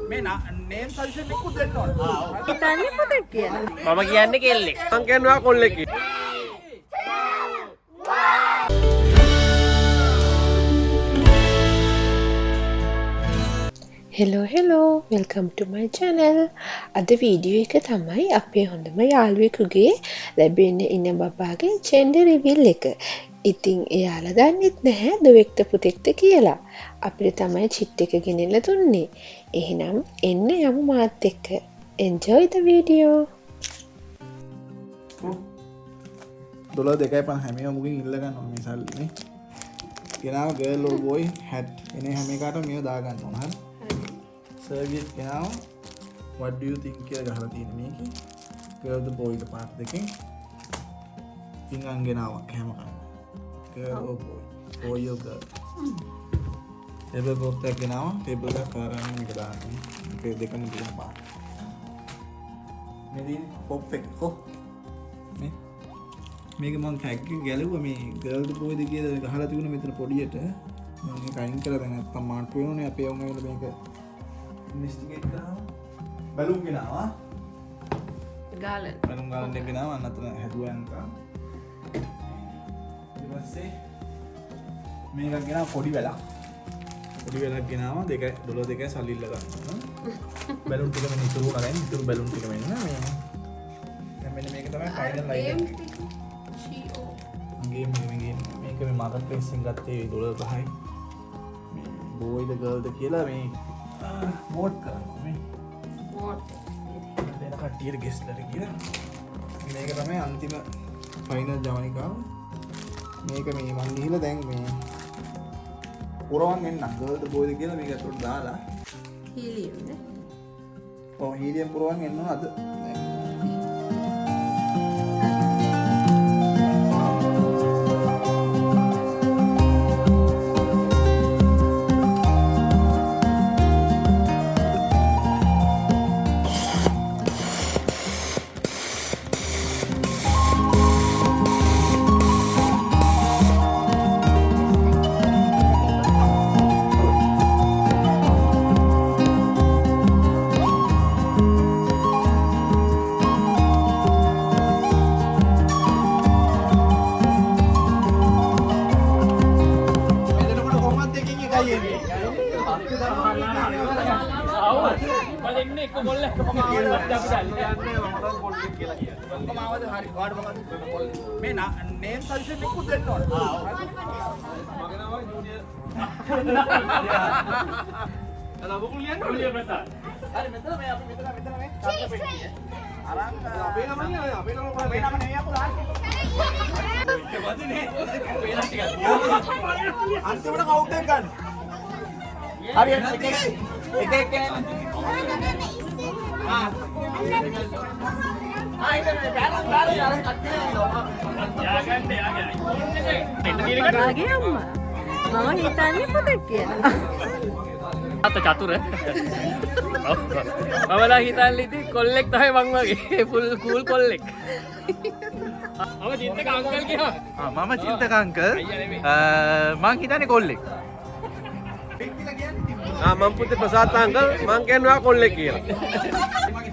මේ name suggestion එකකුත් දෙන්න ඕන. හිතන්නේ පුතෙක් කියලා. මම කියන්නේ කෙල්ලෙක්. මං කියනවා කොල්ලෙක් කියලා. hello welcome to my channel. අද වීඩියෝ එක තමයි අපේ හොඳම යාළුවෙකුගේ ලැබෙන්න ඉන්න බබාගේ gender reveal එක. ඉතින් එයාලා දන්නෙත් නැහැ දුවෙක්ද පුතෙක්ද කියලා. අපිට තමයි චිට් එක ගෙනිල්ලා දුන්නේ. එහෙනම් එන්න යමු මාත් එක්ක. enjoy the video. 12.2.5 හැමෝම මුගින් ඉල්ල ගන්නවා මේ සල්ලි නේ. ගෙනාව girl or boy hat එනේ හැම එකටම මේව දා ගන්න ඕන හරි. serviette ගෙනාව what do you think කියලා ගහලා තියෙන මේකේ girl the boy the part දෙකෙන් පින්ගන් ගෙනාවක් හැම කන්න girl or boy or girl table box එකක් ගෙනාව table එකක් කරන්නේ මේක දාන්න මේ දෙකම තියෙන පාට මේ දින pop එක කො මේ මේක මම ටැග් එක ගැලුවා මේ girl the boy දෙක කියලා ගහලා තිබුණා මෙතන පොඩියට මම ඒක අයින් කරලා දැන් නැත්තම් මාට් වෙනෝනේ අපේ උන් ඇවිල්ලා මේක ඉන්වෙස්ටිගේට් කරනවා බැලුම් ගෙනාවා ගාලන් බැලුම් ගාලන් එක ගෙනාවා අන්නතර හැදුවා නිකන් ඊට පස්සේ මේක ගෙනාවා පොඩි වැලක් ගෙනාවා 12 සල්ලි ඉල්ල ගන්නවා බැලුම් ටික මෙන්න ඉතුරු කරගෙන ඉතුරු බැලුම් ටික මෙන්න මේ දැන් මෙන්න මේක තමයි ෆයිනල් ලයින් එක ගේම් මේක මේ මාකට් ප්ලේස් එකෙන් ගත්තේ $12.5යි මේ බෝයිද ගර්ල්ද කියලා මේ වෝට් කරනවා මේ වෝට් දෙන කට්ටියට ගෙස්ලට කියලා මේක තමයි අන්තිම ෆයිනල් ජවනිකාව මේක මේ මන් ගිහිල්ලා දැන් මේ පුරවන් එන්න ගර්ල්ද බෝයිද කියලා මේක අතට දාලා හීලියම් නේ ඔව් හීලියම් පුරවන් එන්න අද මේ නේම් සජෙෂන් එකකුත් දෙන්න ඕන. මගේ නම ජූනියර්. අද බකුල් ලියන්න ඕනේ මෙතන. හරි මෙතන මේ අපි මෙතන මේ තාත්තා පෙට්ටිය. අරන් අපේ නම නෙවෙයි අපේ නම නෙවෙයි අපු දාන්නේ. ඒක වදිනේ. පේලා ටිකක්. අන්තිමට කවුන්ට් එක ගන්න. හරි එක කෙනෙක් මගේ අම්මා මම හිතන්නේ පුතෙක් කියලා. අත චතුර. මමලා හිතන්නේ ඉතින් කොල්ලෙක් තමයි මං වගේ ෆුල් කූල් කොල්ලෙක්. මම චින්තක අංකල් කියනවා. මම චින්තක අංකල් මං හිතන්නේ කොල්ලෙක්. මම පුතේ ප්‍රසාද් අංකල් මං කියනවා කොල්ලෙක් කියලා.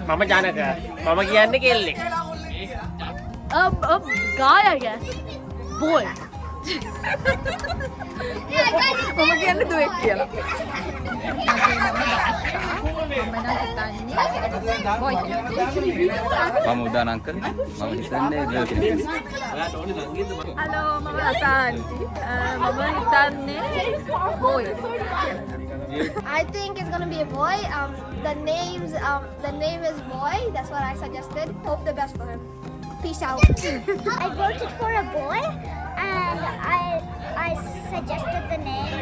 මම ජනක මම කියන්නේ කෙල්ලෙක්. guy I guess boy මම කියන්නේ දුවෙක් කියලා. මම උදාන අංකල් මම හිතන්නේ ගර්ල් කෙනෙක්. hello මම අසාන්ති මම හිතන්නේ boy. I think it's gonna be a boy. The name is boy. That's what I suggested. Hope the best for him. Peace out. I voted for a boy, and I suggested the name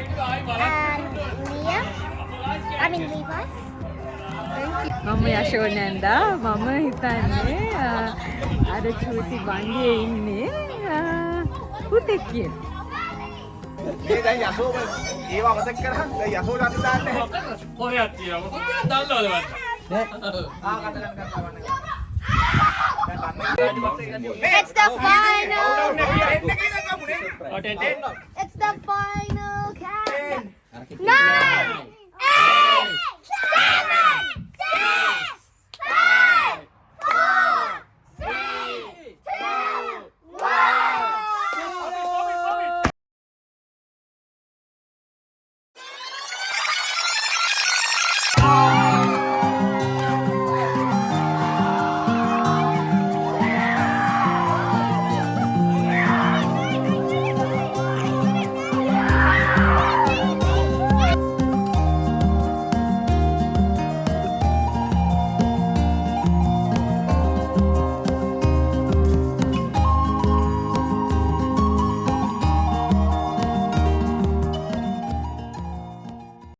and Liam. I mean Levi. මම යශෝනන්දා මම හිතන්නේ අර චූටි බංගේ ඉන්නේ පුතෙක් කියලා. මේ දැන් යසෝ ඒව අවතක් කරා දැන් යසෝ ගන්න දාන්නේ කොහෙවත් තියෙනවා මොකද දන්නවද මම It's the final. It's the final count. 9.